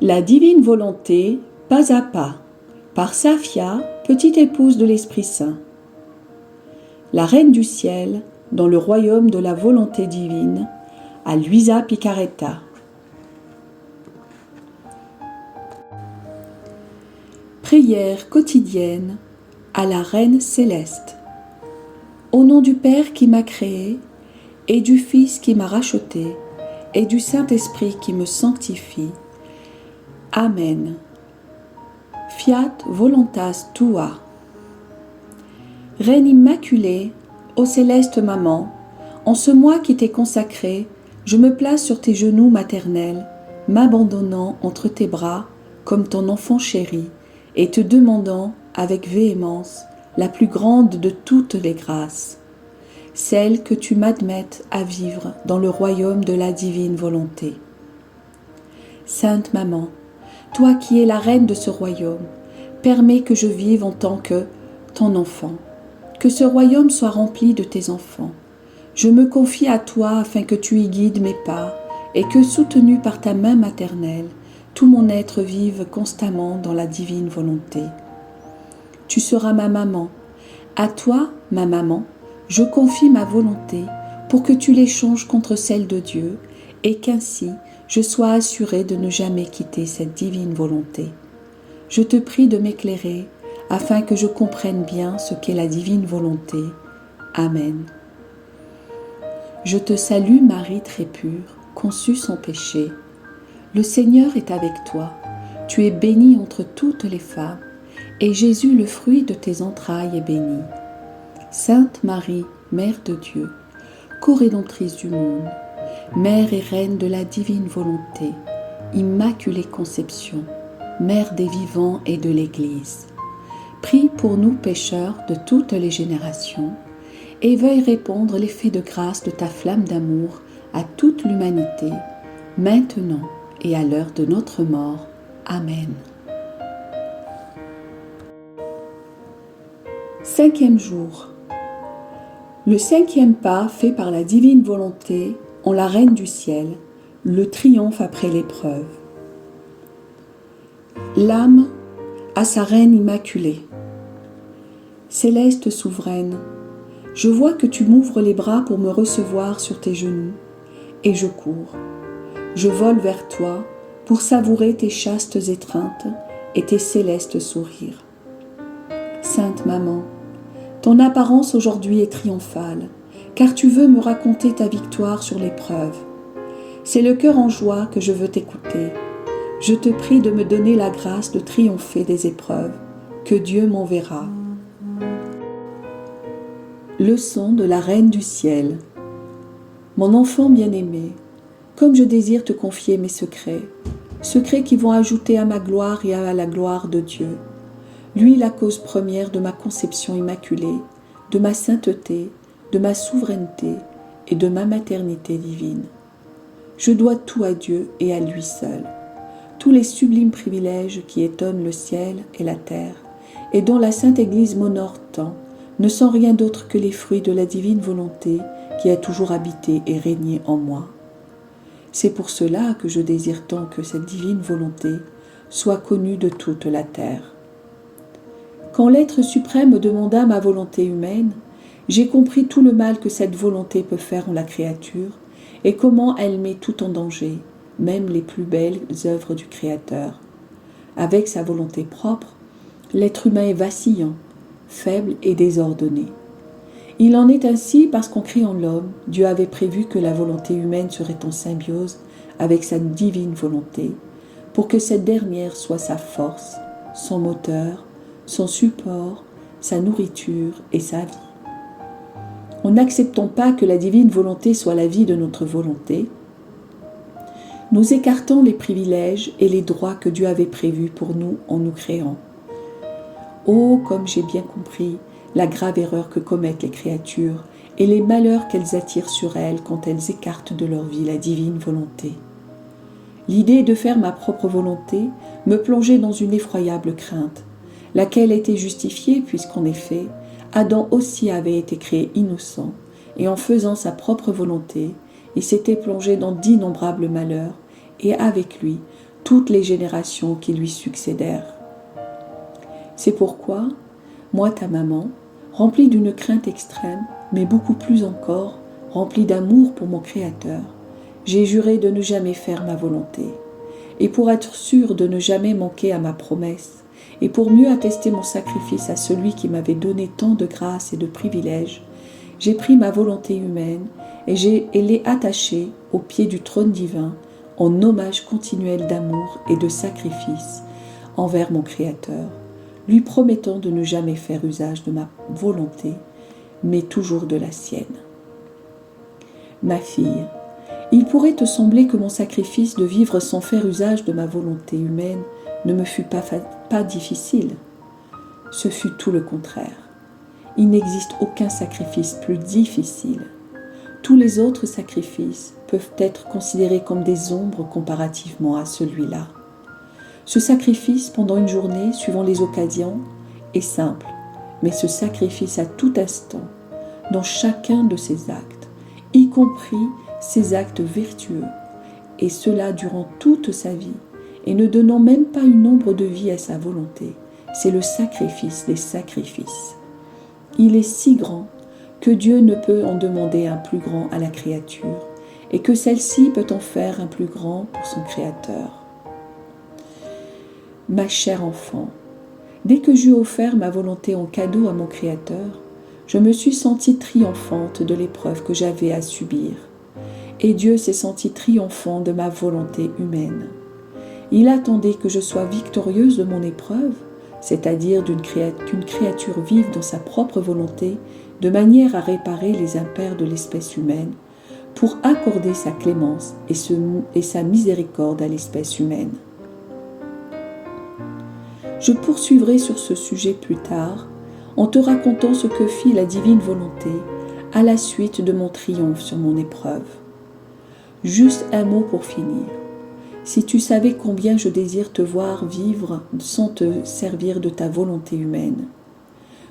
La divine volonté, pas à pas, par Safia, petite épouse de l'Esprit Saint. La Reine du Ciel, dans le royaume de la volonté divine, à Luisa Picaretta. Prière quotidienne à la Reine céleste. Au nom du Père qui m'a créé, et du Fils qui m'a racheté, et du Saint-Esprit qui me sanctifie. Amen. Fiat voluntas tua. Reine immaculée, ô céleste maman, en ce mois qui t'est consacré, je me place sur tes genoux maternels, m'abandonnant entre tes bras comme ton enfant chéri, et te demandant avec véhémence la plus grande de toutes les grâces, celle que tu m'admettes à vivre dans le royaume de la divine volonté. Sainte Maman, toi qui es la reine de ce royaume, permets que je vive en tant que ton enfant, que ce royaume soit rempli de tes enfants. Je me confie à toi afin que tu y guides mes pas et que, soutenu par ta main maternelle, tout mon être vive constamment dans la divine volonté. Tu seras ma maman. À toi, ma maman, je confie ma volonté pour que tu l'échanges contre celle de Dieu et qu'ainsi je sois assurée de ne jamais quitter cette divine volonté. Je te prie de m'éclairer afin que je comprenne bien ce qu'est la divine volonté. Amen. Je te salue Marie très pure, conçue sans péché. Le Seigneur est avec toi. Tu es bénie entre toutes les femmes, et Jésus, le fruit de tes entrailles, est béni. Sainte Marie, Mère de Dieu, co-rédemptrice du monde, Mère et Reine de la divine volonté, Immaculée Conception, Mère des vivants et de l'Église, prie pour nous pécheurs de toutes les générations et veuille répandre l'effet de grâce de ta flamme d'amour à toute l'humanité, maintenant et à l'heure de notre mort. Amen. 5e jour. Le 5e pas fait par la divine volonté en la Reine du Ciel, le triomphe après l'épreuve. L'âme à sa Reine immaculée. Céleste souveraine, je vois que tu m'ouvres les bras pour me recevoir sur tes genoux, et je cours. Je vole vers toi pour savourer tes chastes étreintes et tes célestes sourires. Sainte Maman, ton apparence aujourd'hui est triomphale, car tu veux me raconter ta victoire sur l'épreuve. C'est le cœur en joie que je veux t'écouter. Je te prie de me donner la grâce de triompher des épreuves, que Dieu m'enverra. Leçon de la Reine du Ciel. Mon enfant bien-aimé, comme je désire te confier mes secrets, secrets qui vont ajouter à ma gloire et à la gloire de Dieu, lui la cause première de ma conception immaculée, de ma sainteté, de ma souveraineté et de ma maternité divine. Je dois tout à Dieu et à lui seul. Tous les sublimes privilèges qui étonnent le ciel et la terre, et dont la Sainte Église m'honore tant, ne sont rien d'autre que les fruits de la divine volonté qui a toujours habité et régné en moi. C'est pour cela que je désire tant que cette divine volonté soit connue de toute la terre. Quand l'être suprême demanda ma volonté humaine, j'ai compris tout le mal que cette volonté peut faire en la créature et comment elle met tout en danger, même les plus belles œuvres du Créateur. Avec sa volonté propre, l'être humain est vacillant, faible et désordonné. Il en est ainsi parce qu'en créant l'homme, Dieu avait prévu que la volonté humaine serait en symbiose avec sa divine volonté, pour que cette dernière soit sa force, son moteur, son support, sa nourriture et sa vie. En n'acceptant pas que la divine volonté soit la vie de notre volonté, nous écartons les privilèges et les droits que Dieu avait prévus pour nous en nous créant. Oh, comme j'ai bien compris la grave erreur que commettent les créatures et les malheurs qu'elles attirent sur elles quand elles écartent de leur vie la divine volonté. L'idée de faire ma propre volonté me plongeait dans une effroyable crainte, laquelle était justifiée puisqu'en effet, Adam aussi avait été créé innocent, et en faisant sa propre volonté, il s'était plongé dans d'innombrables malheurs, et avec lui, toutes les générations qui lui succédèrent. C'est pourquoi, moi ta maman, remplie d'une crainte extrême, mais beaucoup plus encore, remplie d'amour pour mon Créateur, j'ai juré de ne jamais faire ma volonté. Et pour être sûre de ne jamais manquer à ma promesse, et pour mieux attester mon sacrifice à celui qui m'avait donné tant de grâce et de privilèges, j'ai pris ma volonté humaine et l'ai attachée au pied du trône divin en hommage continuel d'amour et de sacrifice envers mon Créateur, lui promettant de ne jamais faire usage de ma volonté, mais toujours de la sienne. Ma fille, il pourrait te sembler que mon sacrifice de vivre sans faire usage de ma volonté humaine ne me fut pas difficile. Ce fut tout le contraire. Il n'existe aucun sacrifice plus difficile. Tous les autres sacrifices peuvent être considérés comme des ombres comparativement à celui-là. Ce sacrifice pendant une journée, suivant les occasions, est simple, mais ce sacrifice à tout instant, dans chacun de ses actes, y compris ses actes vertueux, et cela durant toute sa vie, et ne donnant même pas une ombre de vie à sa volonté, c'est le sacrifice des sacrifices. Il est si grand que Dieu ne peut en demander un plus grand à la créature, et que celle-ci peut en faire un plus grand pour son Créateur. Ma chère enfant, dès que j'eus offert ma volonté en cadeau à mon Créateur, je me suis sentie triomphante de l'épreuve que j'avais à subir. Et Dieu s'est senti triomphant de ma volonté humaine. Il attendait que je sois victorieuse de mon épreuve, c'est-à-dire d'une créature vive dans sa propre volonté, de manière à réparer les impairs de l'espèce humaine, pour accorder sa clémence et sa miséricorde à l'espèce humaine. Je poursuivrai sur ce sujet plus tard, en te racontant ce que fit la divine volonté à la suite de mon triomphe sur mon épreuve. Juste un mot pour finir. Si tu savais combien je désire te voir vivre sans te servir de ta volonté humaine.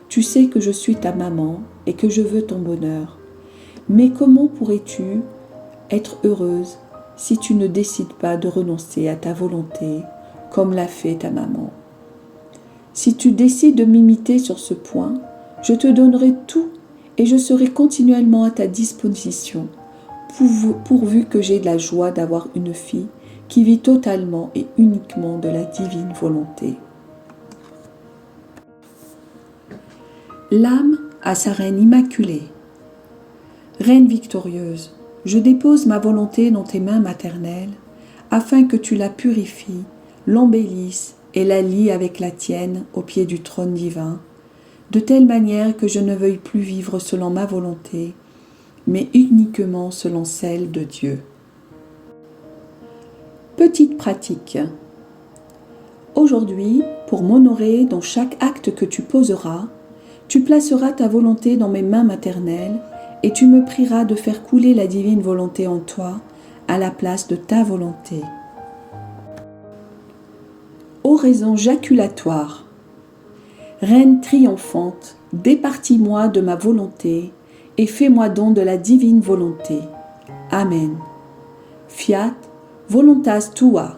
Tu sais que je suis ta maman et que je veux ton bonheur. Mais comment pourrais-tu être heureuse si tu ne décides pas de renoncer à ta volonté comme l'a fait ta maman? Si tu décides de m'imiter sur ce point, je te donnerai tout et je serai continuellement à ta disposition, pourvu que j'ai la joie d'avoir une fille qui vit totalement et uniquement de la divine volonté. L'âme à sa reine immaculée. Reine victorieuse, je dépose ma volonté dans tes mains maternelles, afin que tu la purifies, l'embellisses et la lie avec la tienne au pied du trône divin, de telle manière que je ne veuille plus vivre selon ma volonté, mais uniquement selon celle de Dieu. Petite pratique. Aujourd'hui, pour m'honorer dans chaque acte que tu poseras, tu placeras ta volonté dans mes mains maternelles et tu me prieras de faire couler la divine volonté en toi à la place de ta volonté. Oraison jaculatoire. Reine triomphante, départis-moi de ma volonté et fais-moi don de la divine volonté. Amen. Fiat voluntas tua.